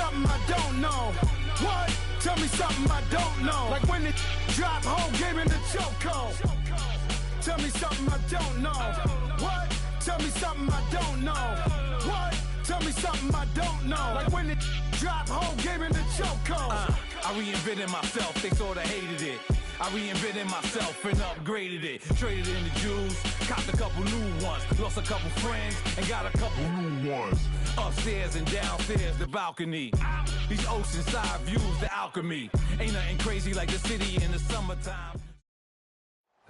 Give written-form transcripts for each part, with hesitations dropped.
something I don't know. What? Tell me something I don't know. Like when it drop, whole game in the chokehold. Tell me something I don't know. What? Tell me something I don't know. What? Tell me something I don't know. Like when it drop, whole game in the chokehold. I reinvented myself, they sorta hated it. I reinvented myself and upgraded it. Traded in the jewels, copped a couple new ones. Lost a couple friends and got a couple new ones. Upstairs and downstairs, the balcony. These oceanside views, the alchemy. Ain't nothing crazy like the city in the summertime.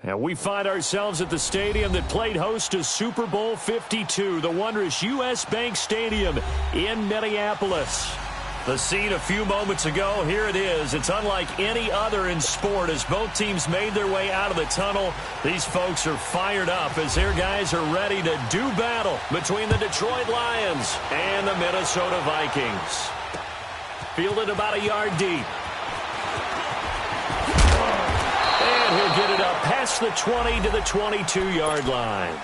And we find ourselves at the stadium that played host to Super Bowl 52, the wondrous U.S. Bank Stadium in Minneapolis. The scene a few moments ago, here it is. It's unlike any other in sport as both teams made their way out of the tunnel. These folks are fired up as their guys are ready to do battle between the Detroit Lions and the Minnesota Vikings. Fielded about a yard deep. And he'll get it up past the 20 to the 22-yard line.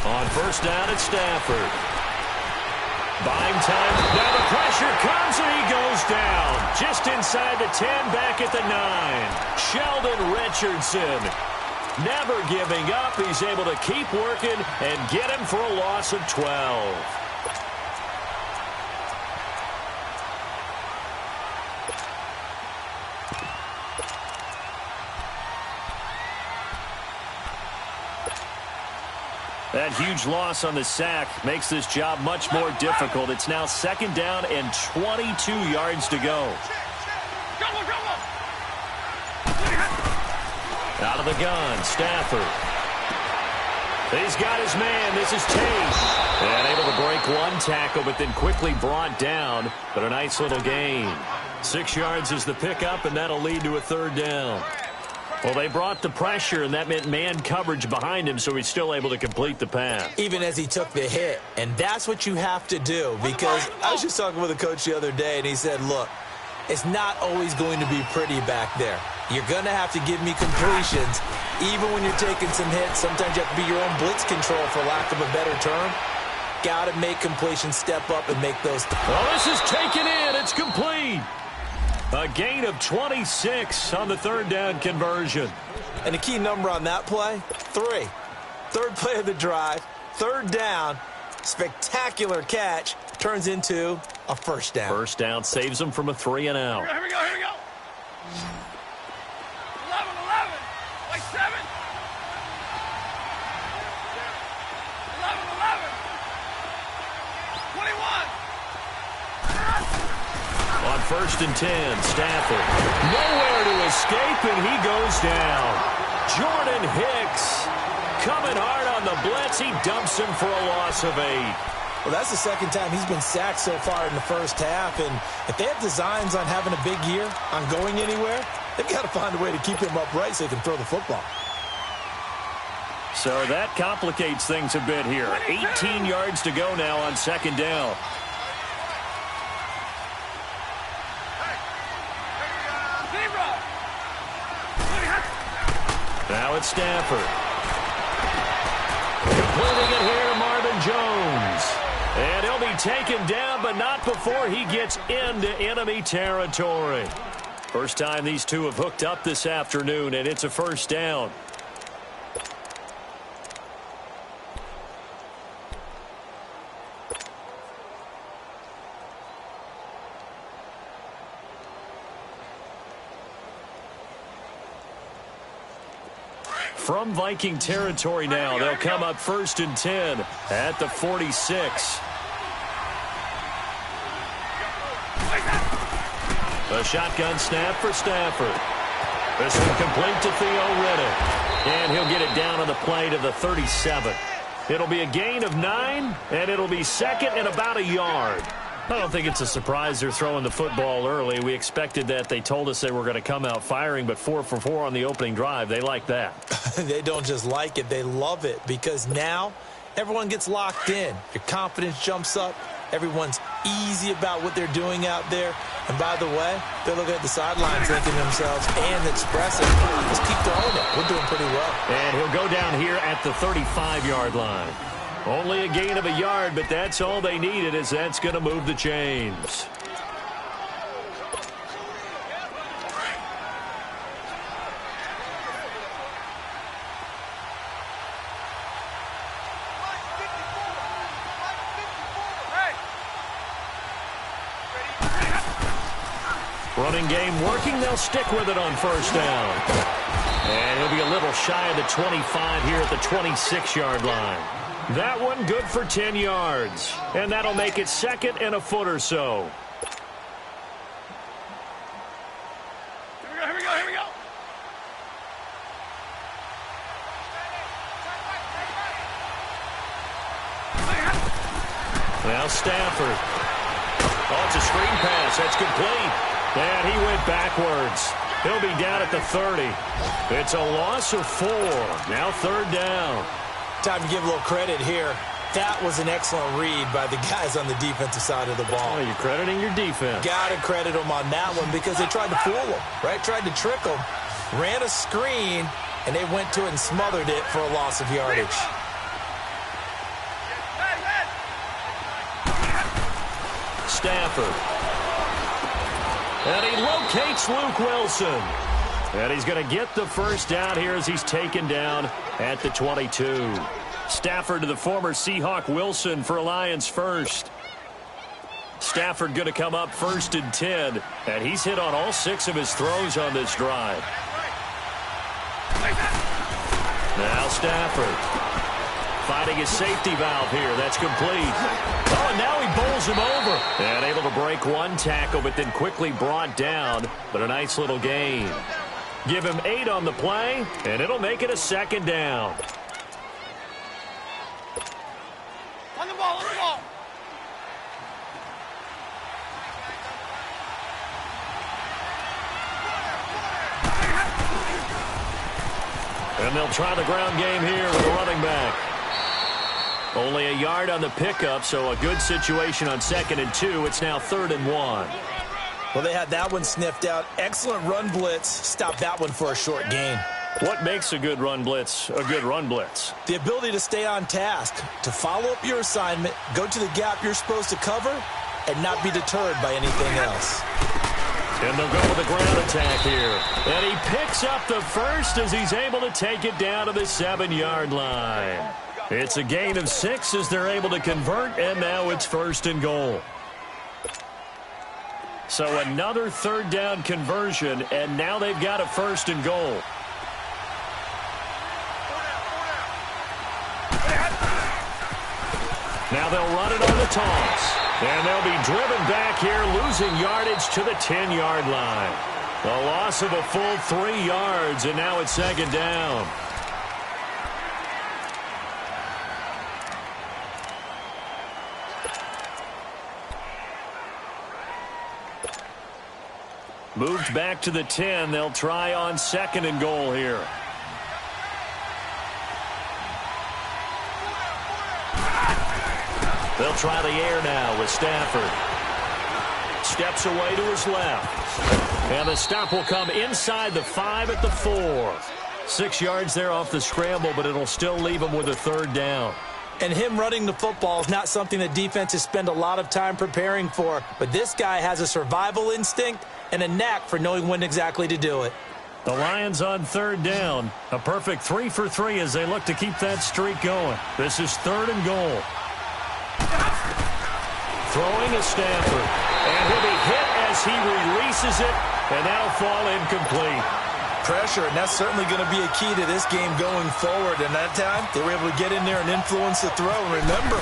On first down at Stafford. Buying time. Now the pressure comes and he goes down. Just inside the 10, back at the 9. Sheldon Richardson. Never giving up. He's able to keep working and get him for a loss of 12. That huge loss on the sack makes this job much more difficult. It's now second down and 22 yards to go. Out of the gun, Stafford. He's got his man. This is Tate. And able to break one tackle, but then quickly brought down. But a nice little gain. 6 yards is the pickup, and that'll lead to a third down. Well, they brought the pressure, and that meant man coverage behind him, so he's still able to complete the pass. Even as he took the hit. And that's what you have to do, because I was just talking with a coach the other day, and he said, look, it's not always going to be pretty back there. You're going to have to give me completions. Even when you're taking some hits, sometimes you have to be your own blitz control, for lack of a better term. Got to make completions step up and make those. Well, this is taken in. It's complete. A gain of 26 on the third down conversion. And the key number on that play, 3. Third play of the drive, third down, spectacular catch, turns into a first down. First down saves them from a 3 and out. Here we go, here we go. 11, like 7. 11, 21. On first and 10, Stafford. Nowhere to escape, and he goes down. Jordan Hicks coming hard on the blitz. He dumps him for a loss of 8. Well, that's the second time he's been sacked so far in the first half, and if they have designs on having a big year, on going anywhere, they've got to find a way to keep him upright so they can throw the football. So that complicates things a bit here. 18 yards to go now on second down. Now it's Stafford. Completing it here to Marvin Jones. And he'll be taken down, but not before he gets into enemy territory. First time these two have hooked up this afternoon, and it's a first down. From Viking territory now, they'll come up first and 10 at the 46. A shotgun snap for Stafford. This one complete to Theo Riddick. And he'll get it down on the play to the 37. It'll be a gain of 9, and it'll be second and about a yard. I don't think it's a surprise they're throwing the football early. We expected that. They told us they were going to come out firing, but 4 for 4 on the opening drive. They like that. They don't just like it. They love it because now everyone gets locked in. Your confidence jumps up. Everyone's easy about what they're doing out there. And by the way, they're looking at the sidelines thinking to themselves and expressing, let's keep throwing it. We're doing pretty well. And he'll go down here at the 35-yard line. Only a gain of a yard, but that's all they needed, as that's going to move the chains. Running game working. They'll stick with it on first down. And he'll be a little shy of the 25 here at the 26-yard line. That one good for 10 yards. And that'll make it second and a foot or so. Here we go. Now Stafford. Oh, it's a screen pass. That's complete. And he went backwards. He'll be down at the 30. It's a loss of 4. Now third down. Time to give a little credit here. That was an excellent read by the guys on the defensive side of the ball. Oh, you're crediting your defense. Got to credit them on that one because they tried to fool them, right? Tried to trick them. Ran a screen, and they went to it and smothered it for a loss of yardage. Stafford. And he locates Luke Wilson. And he's going to get the first down here as he's taken down at the 22. Stafford to the former Seahawk Wilson for Lions first. Stafford going to come up first and 10. And he's hit on all 6 of his throws on this drive. Now Stafford. Finding his safety valve here. That's complete. Oh, and now he bowls him over. And able to break one tackle, but then quickly brought down. But a nice little gain. Give him 8 on the play, and it'll make it a second down. On the ball. And they'll try the ground game here with a running back. Only a yard on the pickup, so a good situation on 2nd and 2. It's now 3rd and 1. Well, they had that one sniffed out. Excellent run blitz. Stop that one for a short gain. What makes a good run blitz a good run blitz? The ability to stay on task, to follow up your assignment, go to the gap you're supposed to cover, and not be deterred by anything else. And they'll go with a ground attack here. And he picks up the first as he's able to take it down to the 7-yard line. It's a gain of 6 as they're able to convert, and now it's 1st and goal. So another 3rd down conversion, and now they've got a 1st and goal. Now they'll run it on the toss. And they'll be driven back here, losing yardage to the 10-yard line. A loss of a full 3 yards, and now it's 2nd down. Moved back to the 10. They'll try on 2nd and goal here. They'll try the air now with Stafford. Steps away to his left. And the stop will come inside the 5 at the 4. 6 yards there off the scramble, but it'll still leave him with a 3rd down. And him running the football is not something that defenses spend a lot of time preparing for. But this guy has a survival instinct and a knack for knowing when exactly to do it. The Lions on 3rd down. A perfect 3 for 3 as they look to keep that streak going. This is 3rd and goal. Throwing to Stafford. And he'll be hit as he releases it. And that'll fall incomplete. Pressure, and that's certainly going to be a key to this game going forward. And that time, they were able to get in there and influence the throw. And remember,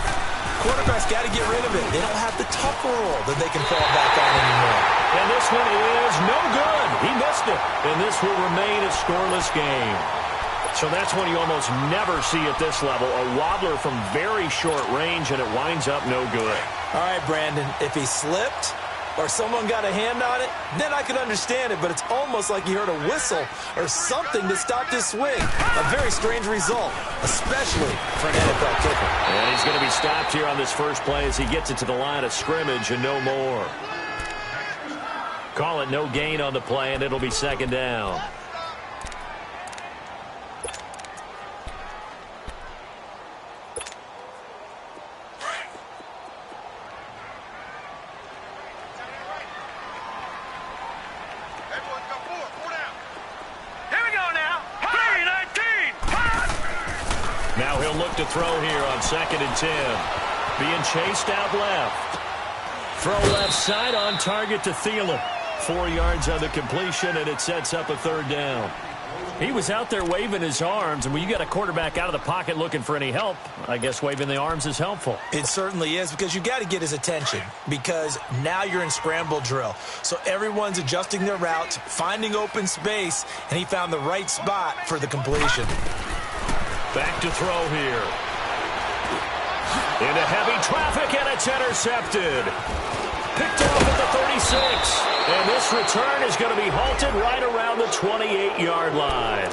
quarterbacks got to get rid of it. They don't have the tougher role that they can fall back on anymore. And this one is no good. He missed it. And this will remain a scoreless game. So that's one you almost never see at this level. A wobbler from very short range, and it winds up no good. All right, Brandon, if he slipped or someone got a hand on it, then I could understand it, but it's almost like you heard a whistle or something that stopped his swing. A very strange result, especially for an NFL kicker. And he's going to be stopped here on this first play as he gets it to the line of scrimmage and no more. Call it no gain on the play, and it'll be second down. Now he'll look to throw here on 2nd and 10. Being chased out left. Throw left side on target to Thielen. 4 yards on the completion, and it sets up a 3rd down. He was out there waving his arms, and when you got a quarterback out of the pocket looking for any help, I guess waving the arms is helpful. It certainly is, because you got to get his attention, because now you're in scramble drill. So everyone's adjusting their routes, finding open space, and he found the right spot for the completion. Back to throw here. Into heavy traffic, and it's intercepted. Picked off at the 36. And this return is going to be halted right around the 28-yard line.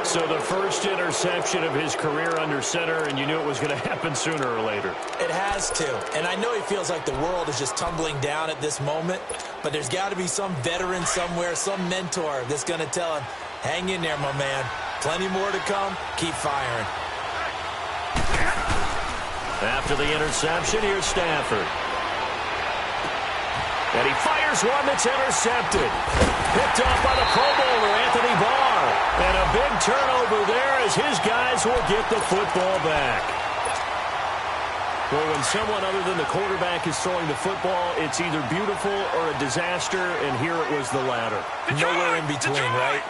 So the first interception of his career under center, and you knew it was going to happen sooner or later. It has to. And I know he feels like the world is just tumbling down at this moment, but there's got to be some veteran somewhere, some mentor that's going to tell him, hang in there, my man. Plenty more to come. Keep firing. After the interception, here's Stafford. And he fires one that's intercepted. Picked off by the Pro Bowler, Anthony Barr. And a big turnover there as his guys will get the football back. Well, when someone other than the quarterback is throwing the football, it's either beautiful or a disaster, and here it was the latter. Nowhere in between, right?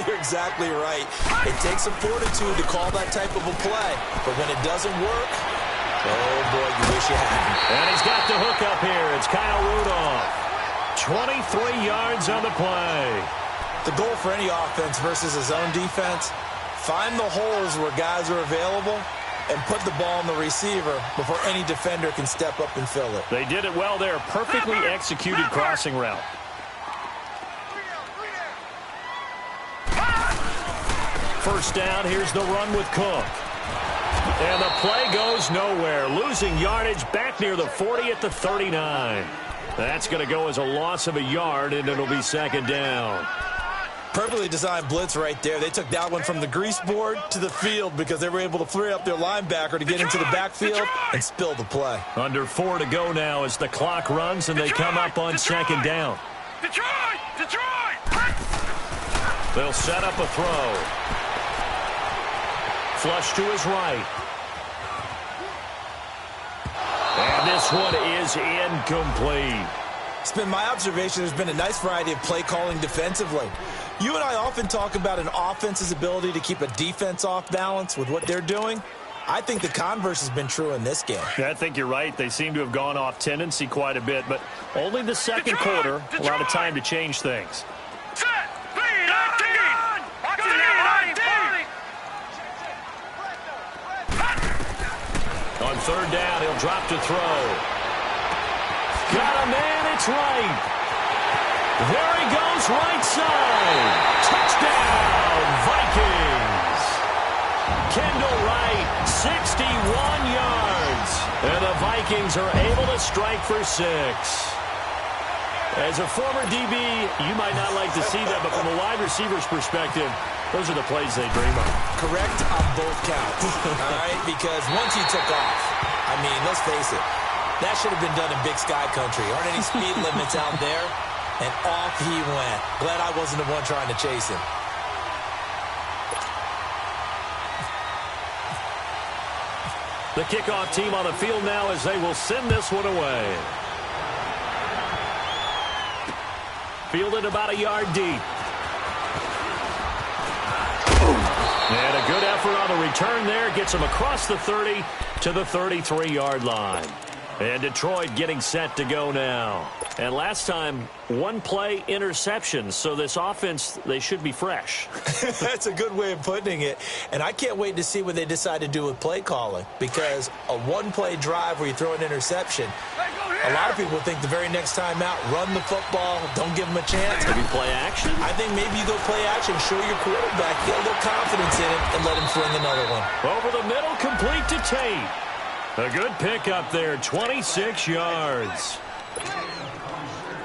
You're exactly right. It takes some fortitude to call that type of a play, but when it doesn't work, oh, boy, you wish you hadn't. And he's got the hook up here. It's Kyle Rudolph. 23 yards on the play. The goal for any offense versus his own defense, find the holes where guys are available and put the ball on the receiver before any defender can step up and fill it. They did it well there. Perfectly executed crossing route. First down, here's the run with Cook. And the play goes nowhere. Losing yardage back near the 40 at the 39. That's going to go as a loss of a yard, and it'll be second down. Perfectly designed blitz right there. They took that one from the grease board to the field because they were able to free up their linebacker to get into the backfield and spill the play. Under 4 to go now as the clock runs and they come up on second down. They'll set up a throw. Flush to his right. And this one is incomplete. It's been my observation there's been a nice variety of play calling defensively. You and I often talk about an offense's ability to keep a defense off balance with what they're doing. I think the converse has been true in this game. Yeah, I think you're right. They seem to have gone off tendency quite a bit, but only the second quarter, a lot of time to change things. On third down, he'll drop to throw. Got a man, it's right. There he goes, right side. Touchdown, Vikings. Kendall Wright, 61 yards. And the Vikings are able to strike for 6. As a former DB, you might not like to see that, but from a wide receiver's perspective, those are the plays they dream of. Correct on both counts, all right? Because once he took off, I mean, let's face it, that should have been done in Big Sky Country. Aren't any speed limits out there? And off he went. Glad I wasn't the one trying to chase him. The kickoff team on the field now as they will send this one away. Fielded about a yard deep. And a good effort on the return there. Gets him across the 30 to the 33-yard line. And Detroit getting set to go now. And last time, one play interception. So this offense, they should be fresh. That's a good way of putting it. And I can't wait to see what they decide to do with play calling. Because a one-play drive where you throw an interception, a lot of people think the very next time out, run the football, don't give them a chance. Maybe play action? I think maybe you go play action, show your quarterback, get a little confidence in it, and let him fling another one. Over the middle, complete to Tate. A good pickup there, 26 yards.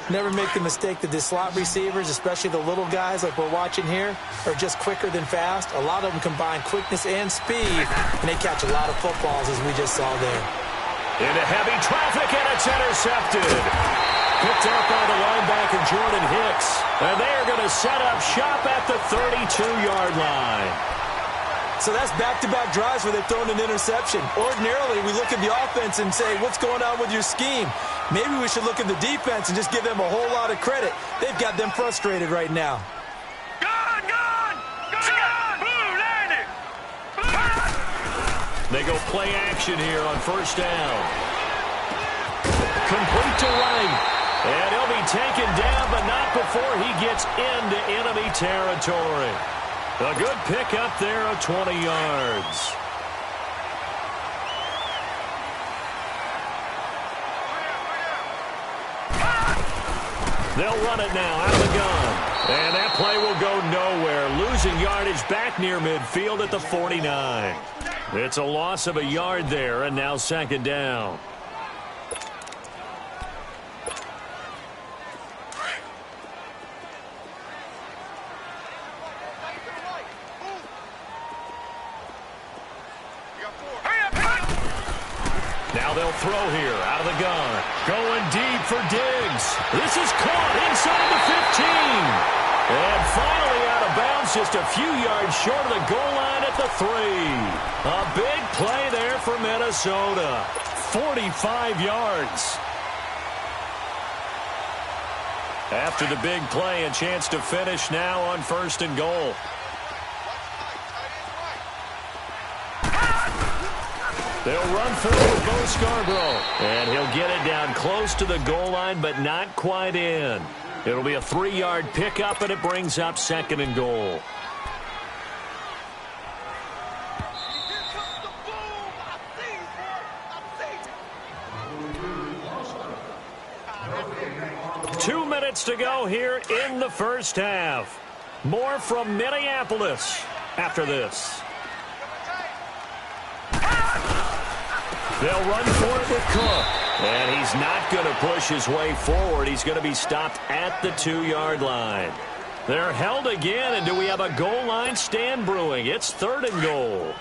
Never make the mistake that the slot receivers, especially the little guys like we're watching here, are just quicker than fast. A lot of them combine quickness and speed, and they catch a lot of footballs, as we just saw there. Into heavy traffic, and it's intercepted. Picked up by the linebacker, Jordan Hicks. And they are going to set up shop at the 32-yard line. So that's back-to-back drives where they've thrown an interception. Ordinarily, we look at the offense and say, what's going on with your scheme? Maybe we should look at the defense and just give them a whole lot of credit. They've got them frustrated right now. They go play action here on first down. Complete to Wright. And he'll be taken down, but not before he gets into enemy territory. A good pickup there of 20 yards. They'll run it now out of the gun. And that play will go nowhere. Losing yardage back near midfield at the 49. It's a loss of a yard there, and now second down. Now they'll throw here out of the gun. Going deep for Diggs. This is caught inside the 15. And finally out of bounds, just a few yards short of the goal line at the 3. A big play there for Minnesota. 45 yards. After the big play, a chance to finish now on first and goal. They'll run forward with Bo Scarborough. And he'll get it down close to the goal line, but not quite in. It'll be a 3-yard pickup, and it brings up second and goal. Two minutes to go here in the first half. More from Minneapolis after this. They'll run for it with Cook. And he's not going to push his way forward. He's going to be stopped at the 2-yard line. They're held again, and do we have a goal line stand brewing? It's third and goal.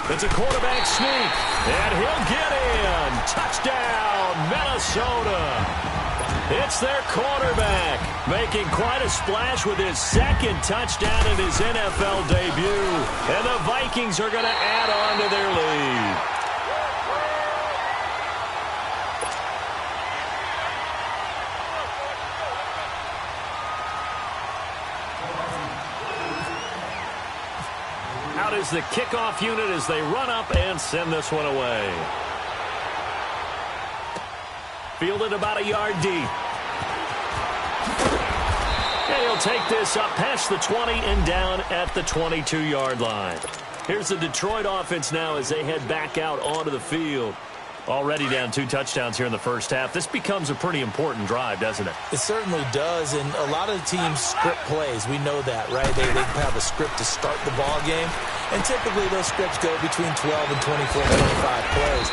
It's a quarterback sneak, and he'll get in. Touchdown, Minnesota. It's their quarterback making quite a splash with his second touchdown in his NFL debut. And the Vikings are going to add on to their lead. Out is the kickoff unit as they run up and send this one away. Fielded about a yard deep. And he'll take this up past the 20 and down at the 22-yard line. Here's the Detroit offense now as they head back out onto the field. Already down 2 touchdowns here in the first half. This becomes a pretty important drive, doesn't it? It certainly does, and a lot of the teams script plays. We know that, right? They have a script to start the ball game, and typically those scripts go between 12 and 24, 25 plays.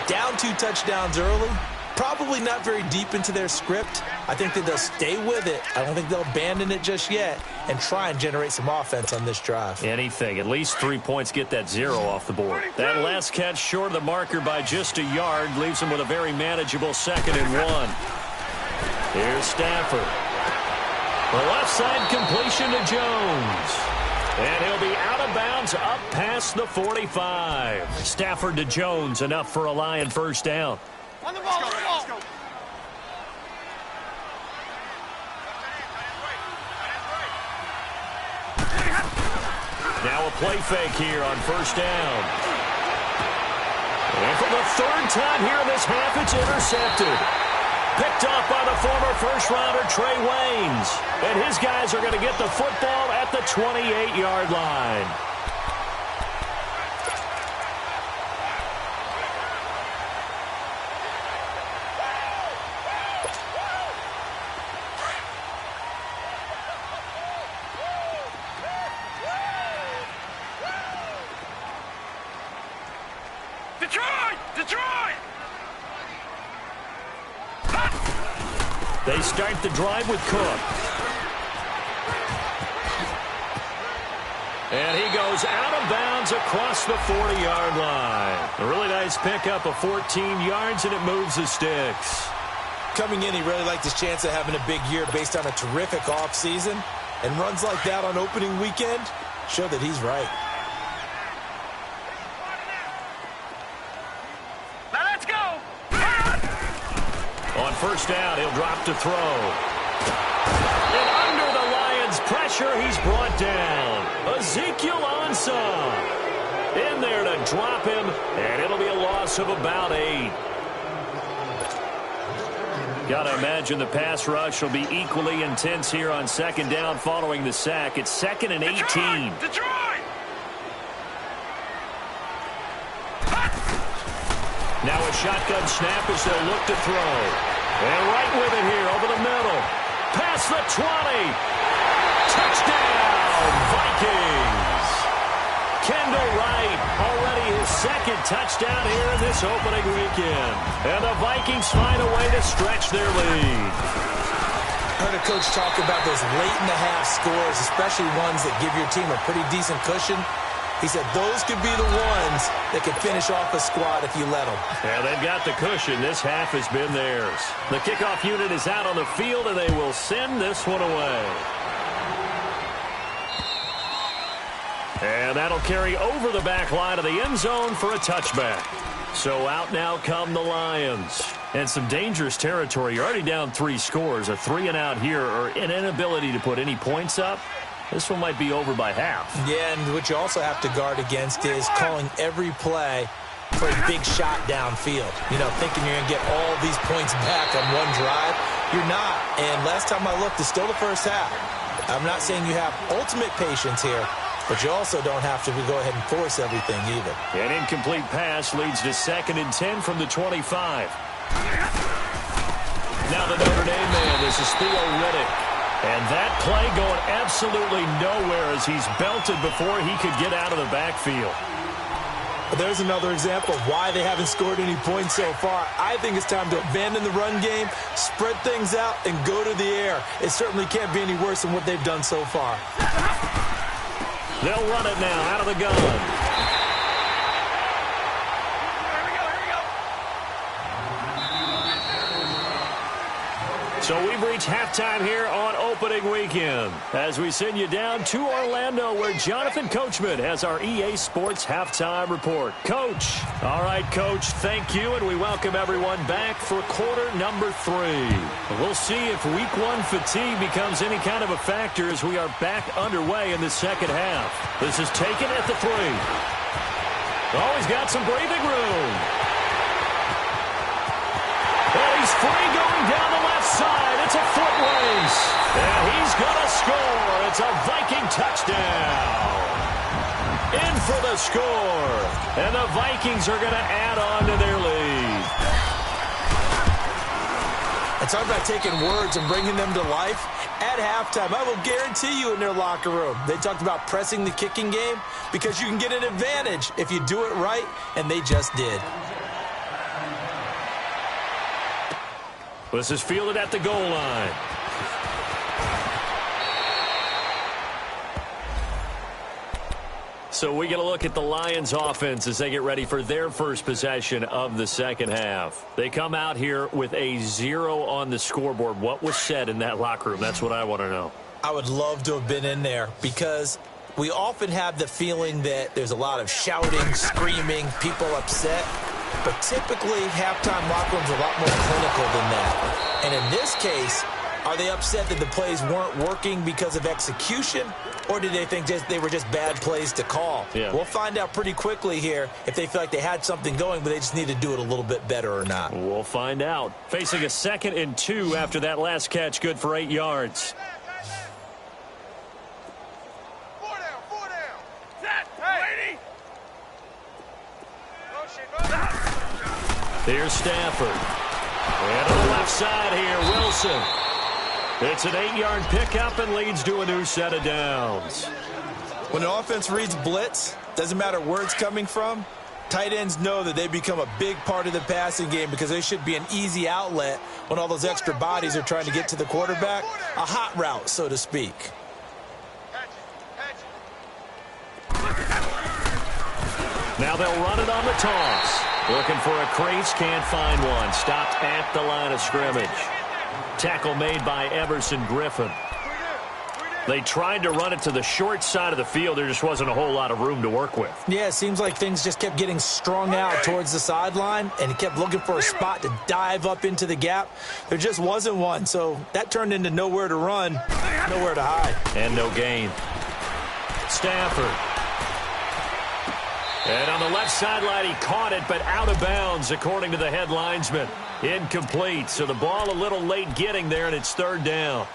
Down 2 touchdowns early, probably not very deep into their script. I think that they'll stay with it. I don't think they'll abandon it just yet and try and generate some offense on this drive. Anything. At least 3 points, get that 0 off the board. That last catch short of the marker by just a yard leaves them with a very manageable 2nd and 1. Here's Stafford. The left side completion to Jones. And he'll be out of bounds up past the 45. Stafford to Jones, enough for a Lion first down. On the ball, let's go. Now a play fake here on first down. And for the third time here in this half, it's intercepted. Picked off by the former first-rounder Trey Waynes. And his guys are going to get the football at the 28-yard line. Detroit! They start the drive with Cook. And he goes out of bounds across the 40-yard line. A really nice pickup of 14 yards, and it moves the sticks. Coming in, he really liked his chance of having a big year based on a terrific offseason. And runs like that on opening weekend show that he's right. On first down, he'll drop to throw. And under the Lions' pressure, he's brought down. Ezekiel Ansah in there to drop him, and it'll be a loss of about 8. Got to imagine the pass rush will be equally intense here on second down following the sack. It's 2nd and 18. Detroit! Now a shotgun snap as they'll look to throw. And right with it here over the middle. Past the 20. Touchdown, Vikings. Kendall Wright, already his second touchdown here in this opening weekend. And the Vikings find a way to stretch their lead. I heard a coach talk about those late-in-the-half scores, especially ones that give your team a pretty decent cushion. He said those could be the ones that could finish off a squad if you let them. Yeah, they've got the cushion. This half has been theirs. The kickoff unit is out on the field, and they will send this one away. And that'll carry over the back line of the end zone for a touchback. So out now come the Lions. And some dangerous territory. You're already down 3 scores. A 3-and-out here, or an inability to put any points up. This one might be over by half. Yeah, and what you also have to guard against is calling every play for a big shot downfield. You know, thinking you're going to get all these points back on one drive. You're not. And last time I looked, it's still the first half. I'm not saying you have ultimate patience here, but you also don't have to go ahead and force everything either. An incomplete pass leads to 2nd and 10 from the 25. Now the Notre Dame man, this is Theo Riddick. And that play going absolutely nowhere as he's belted before he could get out of the backfield. There's another example of why they haven't scored any points so far. I think it's time to abandon the run game, spread things out, and go to the air. It certainly can't be any worse than what they've done so far. They'll run it now out of the gun. So we've reached halftime here on opening weekend as we send you down to Orlando where Jonathan Coachman has our EA Sports halftime report. Coach. All right, Coach, thank you, and we welcome everyone back for quarter number 3. We'll see if week 1 fatigue becomes any kind of a factor as we are back underway in the second half. This is taken at the 3. Oh, he's got some breathing room. And he's free going down the left side. It's a foot race. And he's going to score. It's a Viking touchdown. In for the score. And the Vikings are going to add on to their lead. It's talk about taking words and bringing them to life. At halftime, I will guarantee you in their locker room, they talked about pressing the kicking game because you can get an advantage if you do it right, and they just did. This is fielded at the goal line. So we get a look at the Lions offense as they get ready for their first possession of the second half. They come out here with a 0 on the scoreboard. What was said in that locker room? That's what I want to know. I would love to have been in there because we often have the feeling that there's a lot of shouting, screaming, people upset. But typically, halftime locker rooms are a lot more clinical than that. And in this case, Are they upset that the plays weren't working because of execution, or did they think they were just bad plays to call? Yeah. We'll find out pretty quickly here if they feel like they had something going, but they just need to do it a little bit better or not. We'll find out. Facing a 2nd and 2 after that last catch, good for 8 yards. Here's Stafford. And on the left side here, Wilson. It's an 8-yard pickup and leads to a new set of downs. When the offense reads blitz, doesn't matter where it's coming from, tight ends know that they become a big part of the passing game because they should be an easy outlet when all those extra bodies are trying to get to the quarterback. A hot route, so to speak. Now they'll run it on the toss. Looking for a crease, can't find one. Stopped at the line of scrimmage. Tackle made by Everson Griffin. They tried to run it to the short side of the field. There just wasn't a whole lot of room to work with. Yeah, it seems like things just kept getting strung out towards the sideline, and he kept looking for a spot to dive up into the gap. There just wasn't one, so that turned into nowhere to run, nowhere to hide. And no gain. Stafford. And on the left sideline, he caught it, but out of bounds, according to the head linesman. Incomplete, so the ball a little late getting there, and it's 3rd down.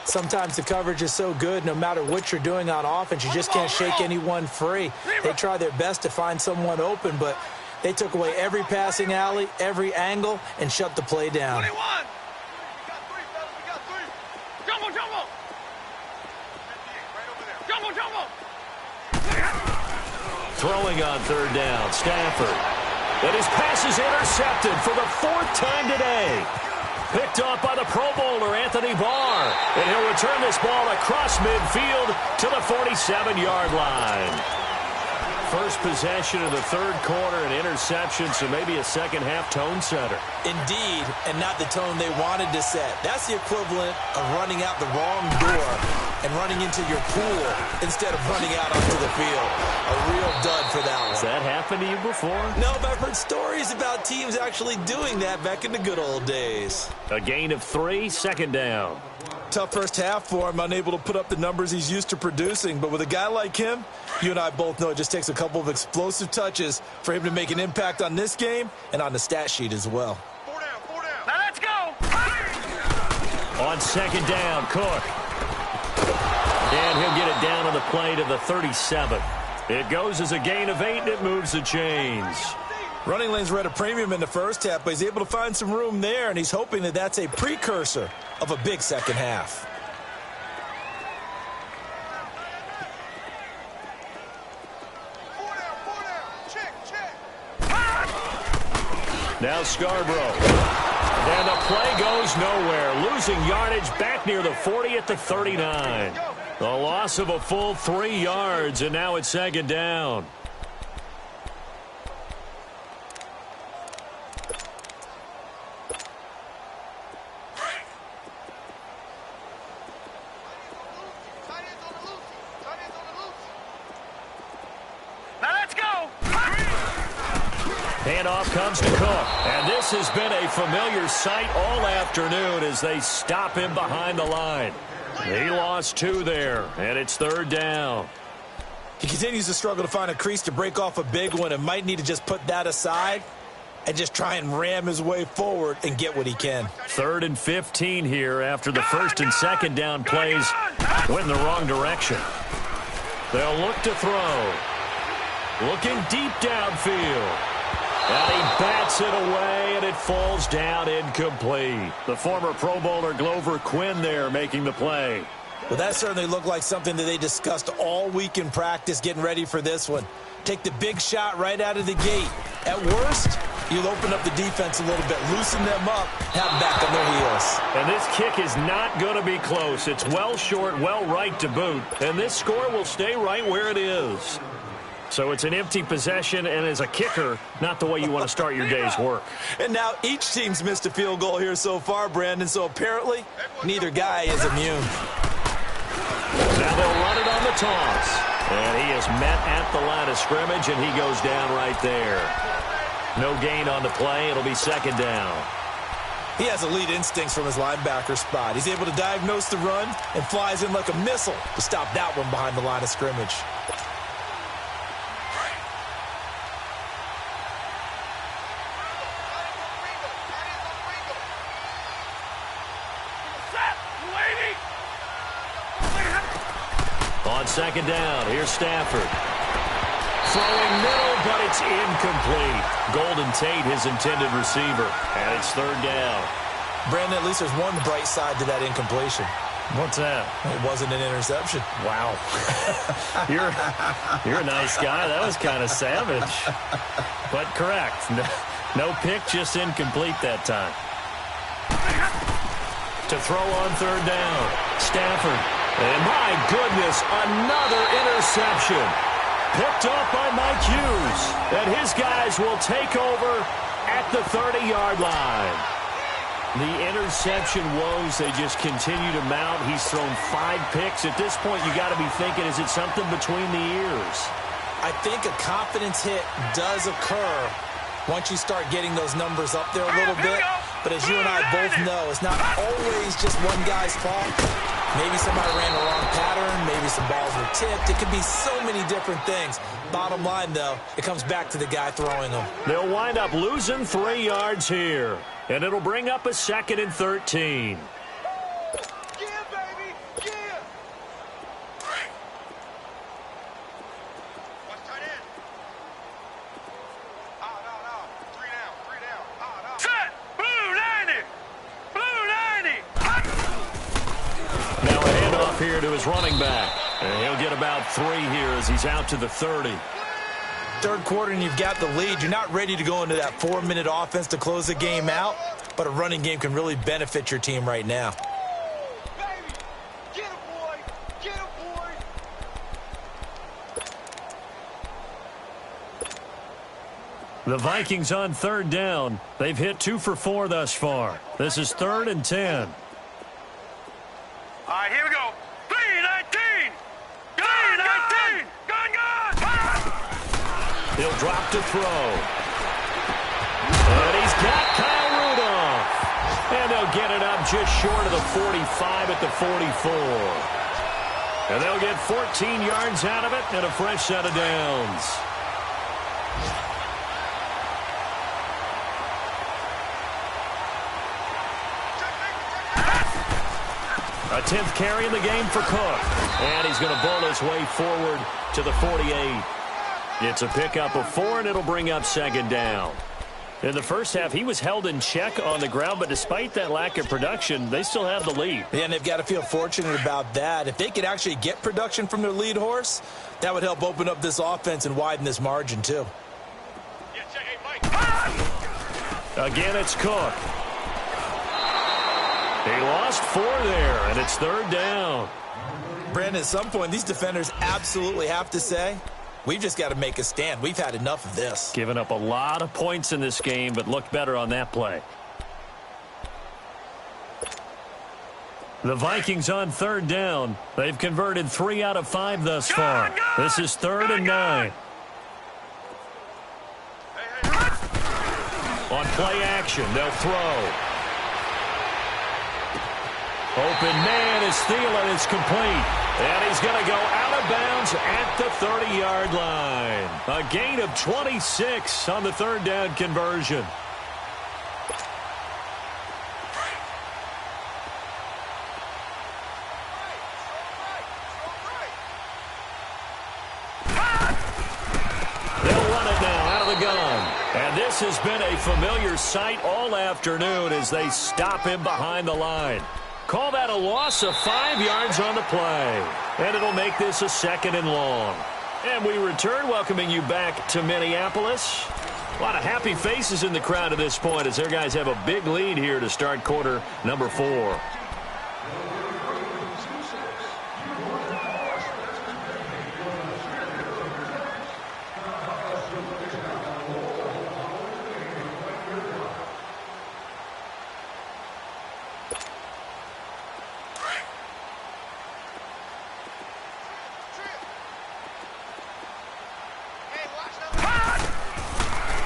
Sometimes the coverage is so good, no matter what you're doing on offense, you just can't shake anyone free. They try their best to find someone open, but they took away every passing alley, every angle, and shut the play down. 21. Jumbo, jumbo. Jumbo, jumbo. Throwing on 3rd down, Stafford. And his pass is intercepted for the 4th time today. Picked off by the Pro Bowler, Anthony Barr. And he'll return this ball across midfield to the 47-yard line. First possession of the 3rd quarter, an interception, so maybe a second-half tone setter. Indeed, and not the tone they wanted to set. That's the equivalent of running out the wrong door and running into your pool instead of running out onto the field. A real dud for that one. Has that happened to you before? No, but I've heard stories about teams actually doing that back in the good old days. A gain of 3, 2nd down. Tough first half for him, unable to put up the numbers he's used to producing. But with a guy like him, you and I both know it just takes a couple of explosive touches for him to make an impact on this game and on the stat sheet as well. 4 down, 4 down. Now let's go. On 2nd down, Cook. And he'll get it down on the play to the 37. It goes as a gain of 8, and it moves the chains. Running lanes were at a premium in the first half, but he's able to find some room there, and he's hoping that that's a precursor of a big second half. Now Scarborough. And the play goes nowhere. Losing yardage back near the 40 at the 39. A loss of a full 3 yards, and now it's 2nd down. Handoff comes to Cook. And this has been a familiar sight all afternoon as they stop him behind the line. He lost 2 there, and it's 3rd down. He continues to struggle to find a crease to break off a big one and might need to just put that aside and just try and ram his way forward and get what he can. 3rd and 15 here after the 1st and 2nd down plays went in the wrong direction. They'll look to throw. Looking deep downfield. And he bats it away, and it falls down incomplete. The former Pro Bowler Glover Quinn there making the play. Well, that certainly looked like something that they discussed all week in practice getting ready for this one. Take the big shot right out of the gate. At worst, you'll open up the defense a little bit, loosen them up, have them back on their heels. And this kick is not going to be close. It's well short, well right to boot. And this score will stay right where it is. So it's an empty possession, and as a kicker, not the way you want to start your day's work. And now each team's missed a field goal here so far, Brandon, so apparently neither guy is immune. Now they'll run it on the toss. And he is met at the line of scrimmage, and he goes down right there. No gain on the play. It'll be 2nd down. He has elite instincts from his linebacker spot. He's able to diagnose the run and flies in like a missile to stop that one behind the line of scrimmage. On second down, here's Stafford. Throwing middle, but it's incomplete. Golden Tate, his intended receiver, and it's third down. Brandon, at least there's one bright side to that incompletion. What's that? It wasn't an interception. Wow. You're a nice guy. That was kind of savage. But correct. No pick, just incomplete that time. To throw on third down, Stafford. And my goodness, another interception. Picked up by Mike Hughes. And his guys will take over at the 30-yard line. The interception woes, they just continue to mount. He's thrown 5 picks. At this point, you got to be thinking, is it something between the ears? I think a confidence hit does occur once you start getting those numbers up there a little bit. But as you and I both know, it's not always just one guy's fault. Maybe somebody ran the wrong pattern. Maybe some balls were tipped. It could be so many different things. Bottom line, though, it comes back to the guy throwing them. They'll wind up losing 3 yards here. And it'll bring up a 2nd and 13. Here to his running back. And he'll get about 3 here as he's out to the 30. Third quarter and you've got the lead. You're not ready to go into that 4-minute offense to close the game out, but a running game can really benefit your team right now. Baby, get him, boy. Get him, boy. The Vikings on third down. They've hit 2 for 4 thus far. This is 3rd and 10. All right, here we go. 3-19. 3-19. Gone. He'll drop to throw. And he's got Kyle Rudolph. And they'll get it up just short of the 45 at the 44. And they'll get 14 yards out of it and a fresh set of downs. A 10th carry in the game for Cook. And he's going to bowl his way forward to the 48. It's a pickup of 4, and it'll bring up 2nd down. In the first half, he was held in check on the ground, but despite that lack of production, they still have the lead. Yeah, and they've got to feel fortunate about that. If they could actually get production from their lead horse, that would help open up this offense and widen this margin, too. Again, it's Cook. He lost 4 there, and it's 3rd down. Brandon, at some point, these defenders absolutely have to say, we've just got to make a stand. We've had enough of this. Given up a lot of points in this game, but looked better on that play. The Vikings on 3rd down. They've converted 3 out of 5 thus far. This is 3rd and 9. On play action, they'll throw. Open man is Thielen. It's complete. And he's going to go out of bounds at the 30-yard line. A gain of 26 on the 3rd down conversion. They'll run it now out of the gun. And this has been a familiar sight all afternoon as they stop him behind the line. Call that a loss of 5 yards on the play. And it'll make this a 2nd and long. And we return, welcoming you back to Minneapolis. A lot of happy faces in the crowd at this point as their guys have a big lead here to start quarter number 4.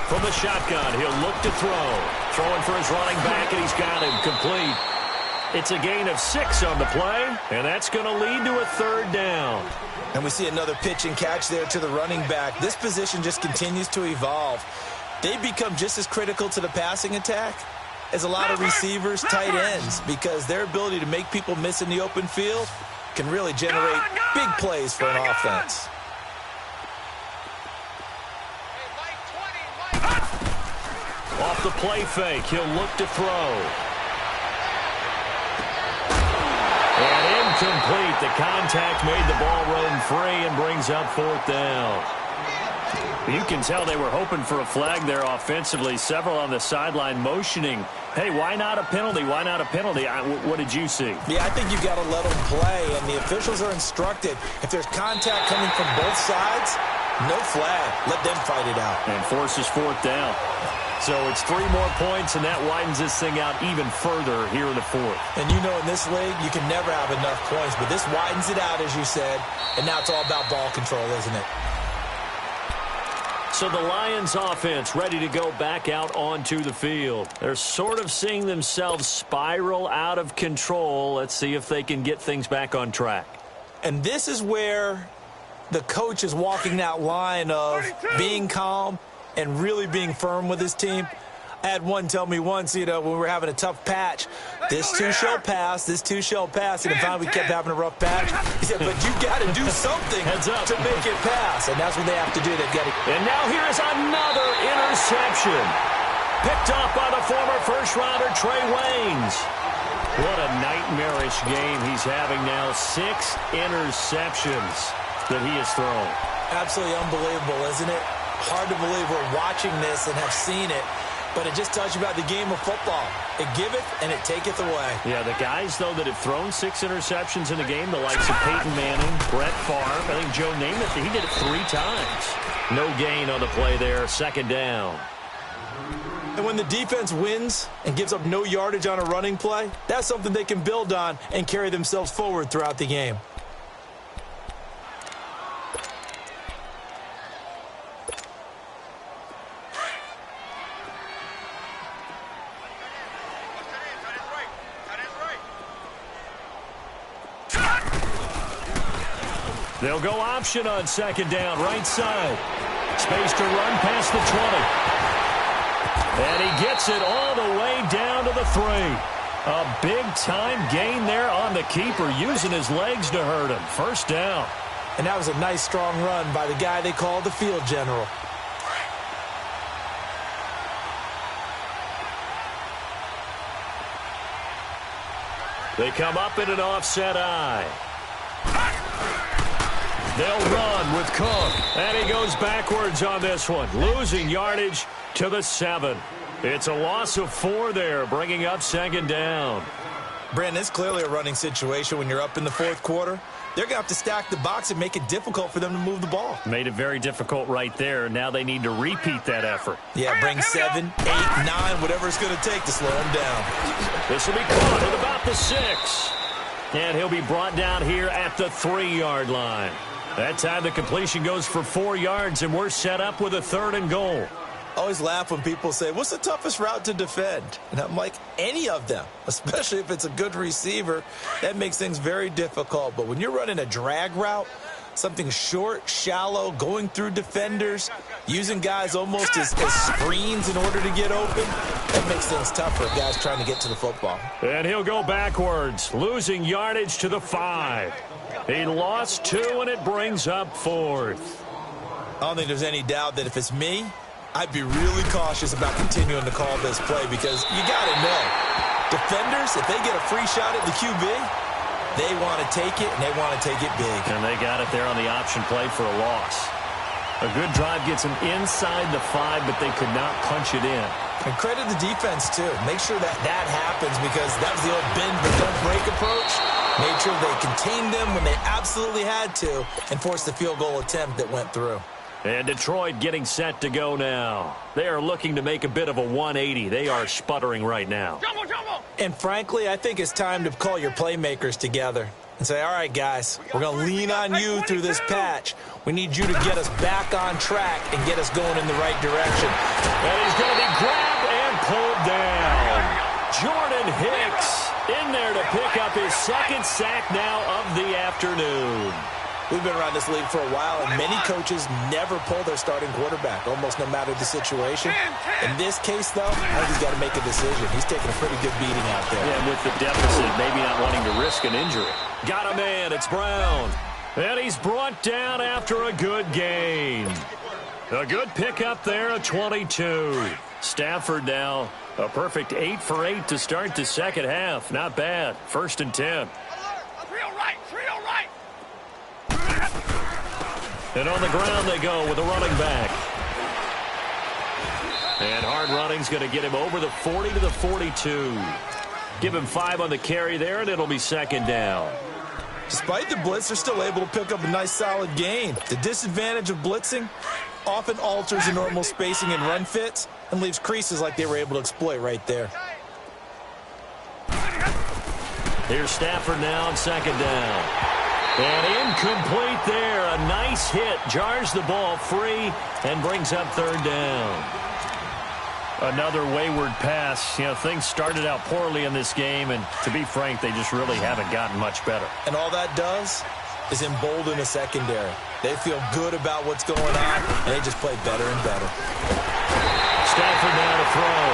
From the shotgun, he'll look to throw. Throwing for his running back, and he's got him complete. It's a gain of 6 on the play, and that's going to lead to a 3rd down. And we see another pitch and catch there to the running back. This position just continues to evolve. They become just as critical to the passing attack as a lot of receivers, tight ends, because their ability to make people miss in the open field can really generate big plays for an offense. Off the play fake, he'll look to throw. And incomplete. The contact made the ball roam free and brings up 4th down. You can tell they were hoping for a flag there offensively. Several on the sideline motioning, hey, why not a penalty? Why not a penalty? What did you see? Yeah, I think you've got to let them play, and the officials are instructed. If there's contact coming from both sides, no flag. Let them fight it out. And forces 4th down. So it's 3 more points, and that widens this thing out even further here in the 4th. And you know in this league, you can never have enough points, but this widens it out, as you said, and now it's all about ball control, isn't it? So the Lions offense ready to go back out onto the field. They're sort of seeing themselves spiral out of control. Let's see if they can get things back on track. And this is where the coach is walking that line of being calm and really being firm with his team. I had one tell me once, when we were having a tough patch, this too shall pass, this too shall pass. And finally we kept having a rough patch. He said, but you got to do something to make it pass. And that's what they have to do. They've got to. And now here is another interception. Picked off by the former first-rounder Trey Waynes. What a nightmarish game he's having now. 6 interceptions that he has thrown. Absolutely unbelievable, isn't it? Hard to believe we're watching this and have seen it, but it just tells you about the game of football. It giveth and it taketh away. Yeah, the guys, though, that have thrown 6 interceptions in a game, the likes of Peyton Manning, Brett Favre, I think Joe Namath, he did it 3 times. No gain on the play there, 2nd down. And when the defense wins and gives up no yardage on a running play, that's something they can build on and carry themselves forward throughout the game. They'll go option on 2nd down, right side. Space to run past the 20. And he gets it all the way down to the 3. A big-time gain there on the keeper, using his legs to hurt him. 1st down. And that was a nice, strong run by the guy they call the field general. They come up in an offset eye. They'll run with Cook, and he goes backwards on this one, losing yardage to the 7. It's a loss of 4 there, bringing up 2nd down. Brandon, it's clearly a running situation when you're up in the 4th quarter. They're going to have to stack the box and make it difficult for them to move the ball. Made it very difficult right there. Now they need to repeat that effort. Yeah, bring 7, 8, 9, whatever it's going to take to slow them down. This will be caught at about the 6. And he'll be brought down here at the 3-yard line. That time the completion goes for 4 yards, and we're set up with a 3rd and goal. I always laugh when people say, what's the toughest route to defend? And I'm like, any of them, especially if it's a good receiver. That makes things very difficult. But when you're running a drag route, something short, shallow, going through defenders, using guys almost as screens in order to get open, that makes things tougher if guys trying to get to the football. And he'll go backwards, losing yardage to the 5. He lost 2, and it brings up 4th. I don't think there's any doubt that if it's me, I'd be really cautious about continuing to call this play because you got to know, defenders, if they get a free shot at the QB, they want to take it, and they want to take it big. And they got it there on the option play for a loss. A good drive gets them inside the 5, but they could not punch it in. And credit the defense, too. Make sure that happens because that was the old bend but don't break approach. Made sure they contained them when they absolutely had to and forced the field goal attempt that went through. And Detroit getting set to go now. They are looking to make a bit of a 180. They are sputtering right now. And frankly, I think it's time to call your playmakers together and say, all right, guys, we're going to lean on you through this patch. We need you to get us back on track and get us going in the right direction. And he's going to be grabbed and pulled down. second sack now of the afternoon. We've been around this league for a while, and many coaches never pull their starting quarterback, almost no matter the situation. In this case, though, I think he's got to make a decision. He's taking a pretty good beating out there. Yeah, with the deficit, maybe not wanting to risk an injury. Got a man, it's Brown. And he's brought down after a good gain. A good pickup there, a 22. Stafford now, a perfect 8 for 8 to start the second half. Not bad. 1st and 10. And on the ground they go with a running back. And hard running's going to get him over the 40 to the 42. Give him 5 on the carry there, and it'll be second down. Despite the blitz, they're still able to pick up a nice, solid gain. The disadvantage of blitzing often alters the normal spacing and run fits and leaves creases like they were able to exploit right there. Here's Stafford now on second down. And incomplete there. A nice hit. Jars the ball free and brings up third down. Another wayward pass. You know, things started out poorly in this game, and to be frank, they just really haven't gotten much better. And all that does is embolden a secondary. They feel good about what's going on, and they just play better and better. Stafford now to throw.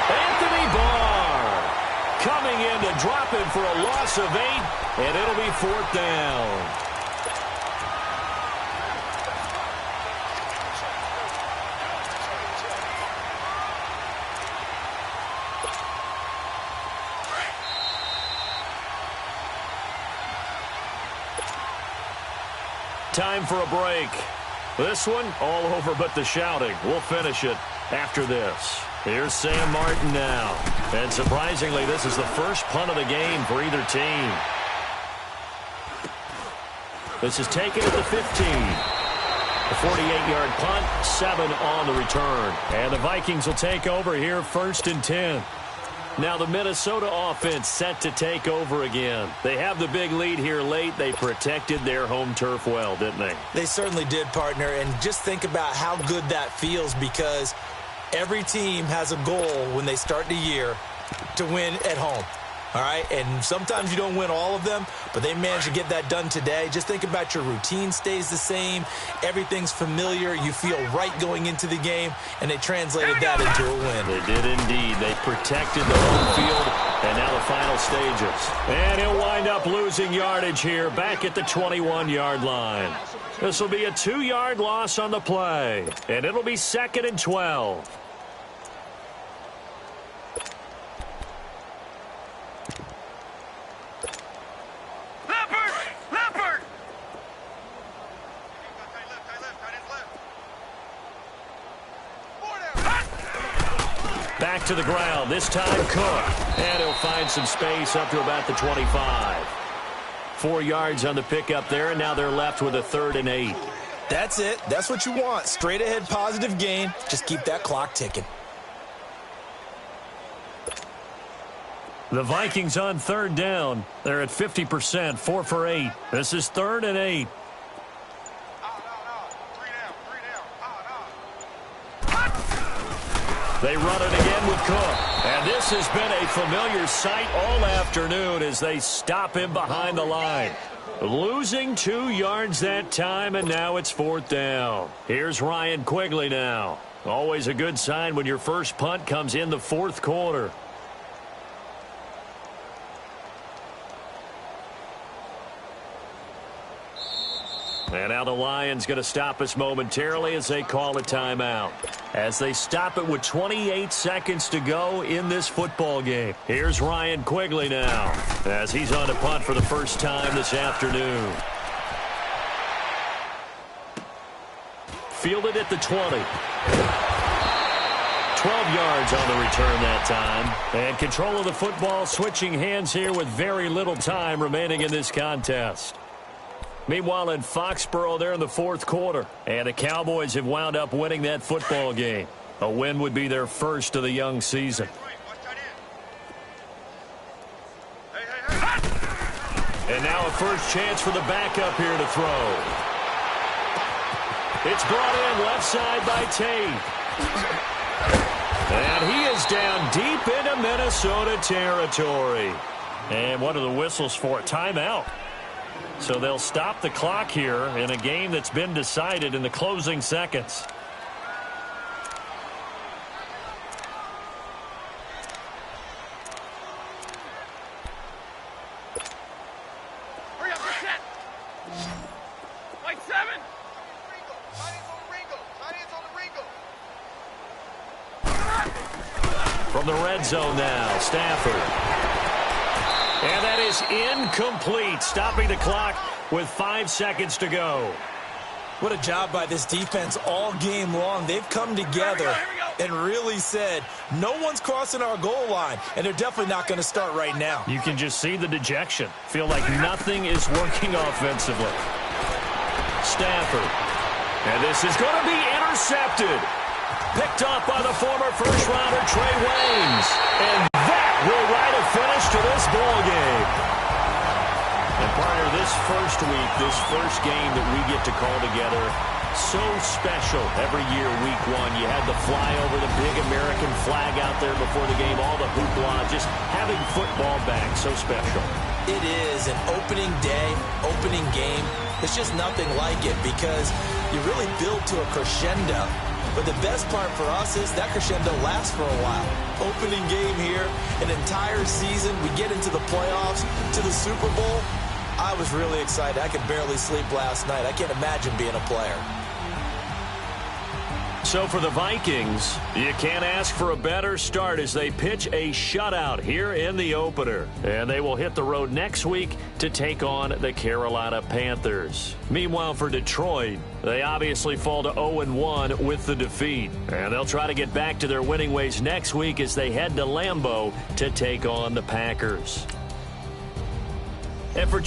Anthony Barr coming in to drop him for a loss of 8, and it'll be 4th down. Time for a break. This one, all over but the shouting. We'll finish it after this. Here's Sam Martin now. And surprisingly, this is the first punt of the game for either team. This is taken at the 15. A 48-yard punt, 7 on the return. And the Vikings will take over here 1st and 10. Now the Minnesota offense set to take over again. They have the big lead here late. They protected their home turf well, didn't they? They certainly did, partner. And just think about how good that feels, because every team has a goal when they start the year to win at home. All right, and sometimes you don't win all of them, but they managed to get that done today. Just think about your routine stays the same. Everything's familiar. You feel right going into the game, and they translated that into a win. They did indeed. They protected the home field, and now the final stages. And he'll wind up losing yardage here back at the 21-yard line. This will be a 2-yard loss on the play, and it'll be 2nd and 12. Back to the ground, this time Cook. And he'll find some space up to about the 25. 4 yards on the pickup there, and now they're left with a 3rd and 8. That's it. That's what you want. Straight ahead positive gain. Just keep that clock ticking. The Vikings on 3rd down. They're at 50%, 4 for 8. This is 3rd and 8. They run it again with Cook. And this has been a familiar sight all afternoon as they stop him behind the line. Losing 2 yards that time, and now it's 4th down. Here's Ryan Quigley now. Always a good sign when your first punt comes in the 4th quarter. And now the Lions going to stop us momentarily as they call a timeout. As they stop it with 28 seconds to go in this football game. Here's Ryan Quigley now as he's on to punt for the first time this afternoon. Fielded at the 20. 12 yards on the return that time. And control of the football switching hands here with very little time remaining in this contest. Meanwhile, in Foxborough, they're in the 4th quarter. And the Cowboys have wound up winning that football game. A win would be their first of the young season. And now a first chance for the backup here to throw. It's brought in left side by Tate. And he is down deep into Minnesota territory. And what are the whistles for? Timeout. So they'll stop the clock here in a game that's been decided in the closing seconds. Hurry up, get set. White 7. From the red zone now, Stafford. And that is incomplete, stopping the clock with 5 seconds to go. What a job by this defense all game long. They've come together and really said, no one's crossing our goal line, and they're definitely not going to start right now. You can just see the dejection. Feel like nothing is working offensively. Stafford. And this is going to be intercepted. Picked off by the former first-rounder Trey Waynes. And that will write a finish to this ball game. And partner, this first week, this first game that we get to call together, so special every year, week one. You had the flyover, the big American flag out there before the game, all the hoopla, just having football back, so special. It is an opening day, opening game. There's just nothing like it because you really build to a crescendo. But the best part for us is that crescendo lasts for a while. Opening game here, an entire season. We get into the playoffs, to the Super Bowl. I was really excited. I could barely sleep last night. I can't imagine being a player. So for the Vikings, you can't ask for a better start as they pitch a shutout here in the opener. And they will hit the road next week to take on the Carolina Panthers. Meanwhile, for Detroit, they obviously fall to 0-1 with the defeat. And they'll try to get back to their winning ways next week as they head to Lambeau to take on the Packers. And for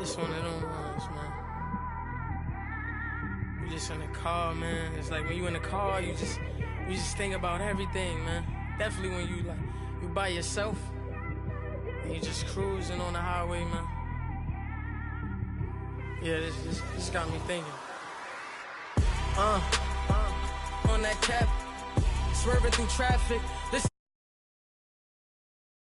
It's one of them ones, man. You just in the car, man. It's like when you in the car, you just think about everything, man. Definitely when you by yourself and you just cruising on the highway, man. Yeah, this got me thinking. On that tap, swerving through traffic.